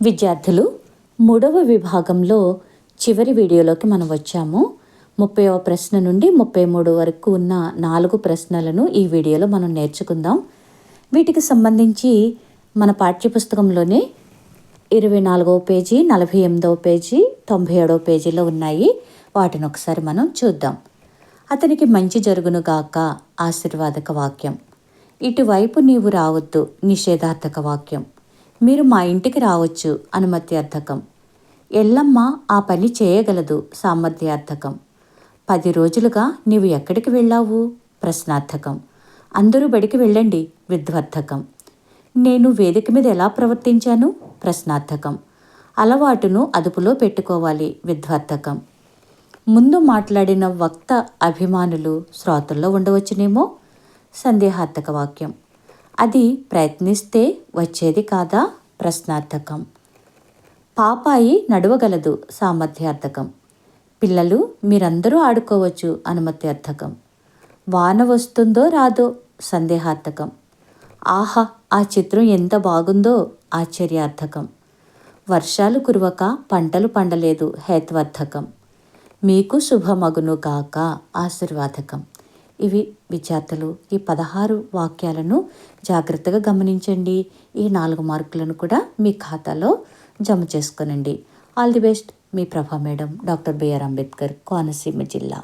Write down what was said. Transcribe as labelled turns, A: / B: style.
A: విద్యార్థులు 3వ విభాగంలో చివరి వీడియోలోకి మనం వచ్చాము. 30వ ప్రశ్న నుండి 33 వరకు ఉన్న 4 ప్రశ్నలను ఈ వీడియోలో మనం నేర్చుకుందాం. వీటికి సంబంధించి మన పాఠ్యపుస్తకంలోనే 24వ పేజీ, 48వ పేజీ, 97వ పేజీలో ఉన్నాయి. వాటిని ఒకసారి మనం చూద్దాం. అతనికి మంచి జరుగునుగాక ఆశీర్వాదక వాక్యం. ఇటువైపు నీవు రావద్దు నిషేధార్థక వాక్యం. మీరు మా ఇంటికి రావచ్చు అనుమత్యార్థకం. ఎల్లమ్మ ఆ పని చేయగలదు సామర్థ్యార్థకం. 10 రోజులుగా నీవు ఎక్కడికి వెళ్ళావు ప్రశ్నార్థకం. అందరూ బడికి వెళ్ళండి విద్వార్థకం. నేను వేదిక మీద ఎలా ప్రవర్తించాను ప్రశ్నార్థకం. అలవాటును అదుపులో పెట్టుకోవాలి విద్వార్థకం. ముందు మాట్లాడిన వక్త అభిమానులు శ్రోతల్లో ఉండవచ్చునేమో సందేహార్థక వాక్యం. అది ప్రయత్నిస్తే వచ్చేది కాదా ప్రశ్నార్థకం. పాపాయి నడవగలదు సామర్థ్యార్థకం. పిల్లలు మీరందరూ ఆడుకోవచ్చు అనుమత్యార్థకం. వాన వస్తుందో రాదో సందేహార్థకం. ఆహా ఆ చిత్రం ఎంత బాగుందో ఆశ్చర్యార్థకం. వర్షాలు కురవక పంటలు పండలేదు హేత్వార్థకం. మీకు శుభమగును గాక ఆశీర్వాదకం. ఇవి విద్యార్థులు ఈ 16 వాక్యాలను జాగ్రత్తగా గమనించండి. ఈ 4 మార్కులను కూడా మీ ఖాతాలో జమ చేసుకోనండి. All the best. మీ Prabha madam, doctor B R Ambedkar, Konaseema జిల్లా.